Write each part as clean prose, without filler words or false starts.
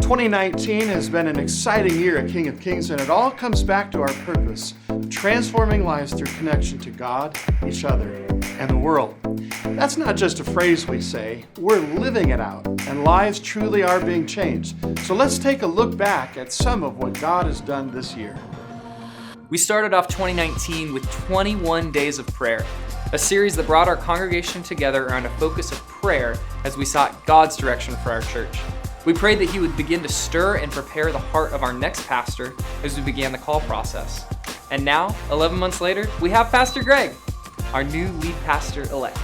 2019 has been an exciting year at King of Kings, and it all comes back to our purpose, transforming lives through connection to God, each other, and the world. That's not just a phrase we say, we're living it out, and lives truly are being changed. So let's take a look back at some of what God has done this year. We started off 2019 with 21 Days of Prayer, a series that brought our congregation together around a focus of prayer as we sought God's direction for our church. We prayed that He would begin to stir and prepare the heart of our next pastor as we began the call process. And now, 11 months later, we have Pastor Greg, our new lead pastor-elect.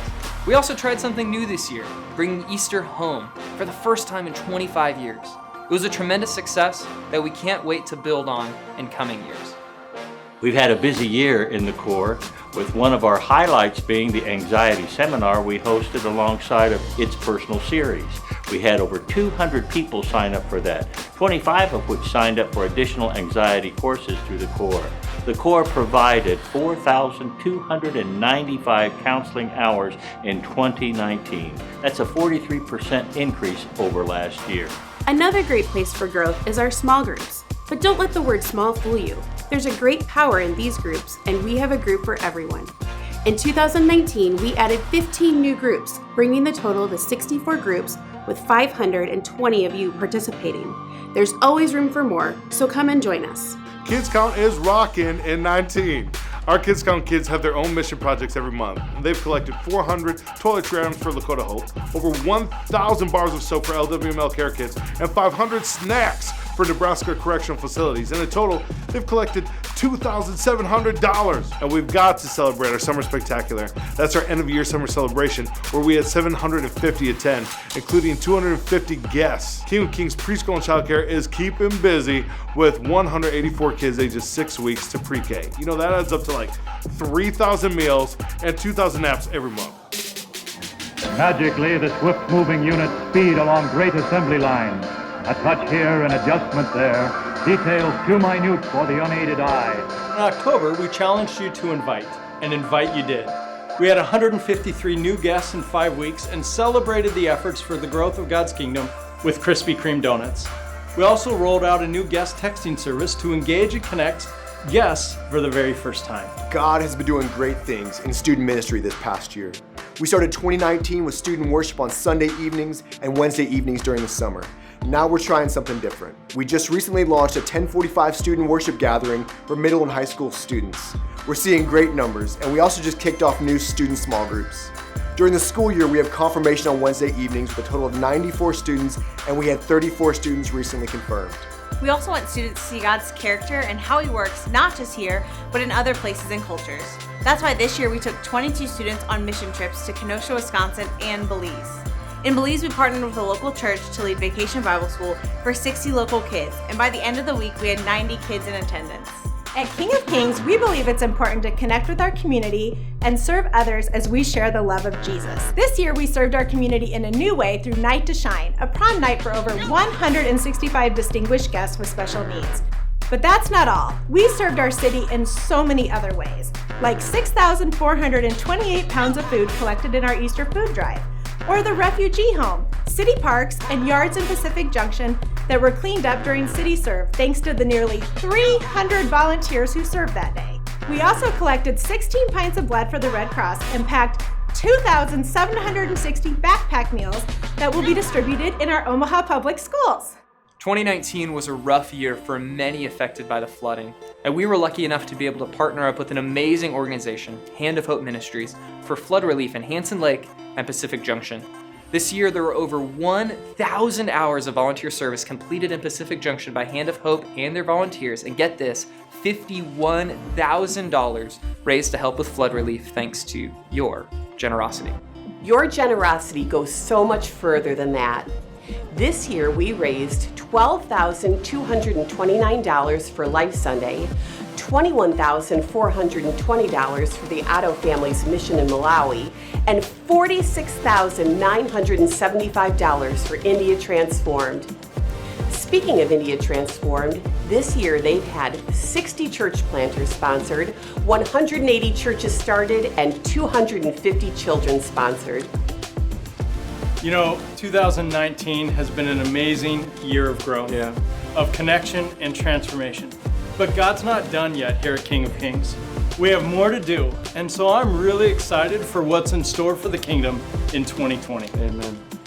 We also tried something new this year, bringing Easter home for the first time in 25 years. It was a tremendous success that we can't wait to build on in coming years. We've had a busy year in the Corps, with one of our highlights being the anxiety seminar we hosted alongside of its personal series. We had over 200 people sign up for that, 25 of which signed up for additional anxiety courses through the Corps. The Corps provided 4,295 counseling hours in 2019. That's a 43% increase over last year. Another great place for growth is our small groups. But don't let the word small fool you. There's a great power in these groups, and we have a group for everyone. In 2019, we added 15 new groups, bringing the total to 64 groups with 520 of you participating. There's always room for more, so come and join us. Kids Count is rocking in 19. Our Kids Count kids have their own mission projects every month. They've collected 400 toiletry items for Lakota Hope, over 1,000 bars of soap for LWML Care Kids, and 500 snacks for Nebraska Correctional Facilities. In a total, they've collected $2,700. And we've got to celebrate our Summer Spectacular. That's our end of year summer celebration, where we had 750 attend, including 250 guests. King of Kings Preschool and Childcare is keeping busy with 184 kids ages 6 weeks to pre-K. You know, that adds up to like 3,000 meals and 2,000 naps every month. Magically, the swift-moving units speed along great assembly lines. A touch here, an adjustment there. Details too minute for the unaided eye. In October, we challenged you to invite, and invite you did. We had 153 new guests in 5 weeks and celebrated the efforts for the growth of God's kingdom with Krispy Kreme donuts. We also rolled out a new guest texting service to engage and connect guests for the very first time. God has been doing great things in student ministry this past year. We started 2019 with student worship on Sunday evenings and Wednesday evenings during the summer. Now we're trying something different. We just recently launched a 1045 student worship gathering for middle and high school students. We're seeing great numbers, and we also just kicked off new student small groups. During the school year, we have confirmation on Wednesday evenings with a total of 94 students, and we had 34 students recently confirmed. We also want students to see God's character and how He works, not just here, but in other places and cultures. That's why this year we took 22 students on mission trips to Kenosha, Wisconsin, and Belize. In Belize, we partnered with a local church to lead Vacation Bible School for 60 local kids, and by the end of the week, we had 90 kids in attendance. At King of Kings, we believe it's important to connect with our community and serve others as we share the love of Jesus. This year, we served our community in a new way through Night to Shine, a prom night for over 165 distinguished guests with special needs. But that's not all. We served our city in so many other ways, like 6,428 pounds of food collected in our Easter food drive, or the refugee home, city parks, and yards in Pacific Junction that were cleaned up during City Serve thanks to the nearly 300 volunteers who served that day. We also collected 16 pints of blood for the Red Cross and packed 2,760 backpack meals that will be distributed in our Omaha public schools. 2019 was a rough year for many affected by the flooding, and we were lucky enough to be able to partner up with an amazing organization, Hand of Hope Ministries, for flood relief in Hanson Lake and Pacific Junction. This year, there were over 1,000 hours of volunteer service completed in Pacific Junction by Hand of Hope and their volunteers, and get this, $51,000 raised to help with flood relief thanks to your generosity. Your generosity goes so much further than that. This year, we raised $12,229 for Life Sunday, $21,420 for the Otto Family's Mission in Malawi, and $46,975 for India Transformed. Speaking of India Transformed, this year they've had 60 church planters sponsored, 180 churches started, and 250 children sponsored. You know, 2019 has been an amazing year of growth, of connection and transformation. But God's not done yet here at King of Kings. We have more to do, and so I'm really excited for what's in store for the kingdom in 2020. Amen.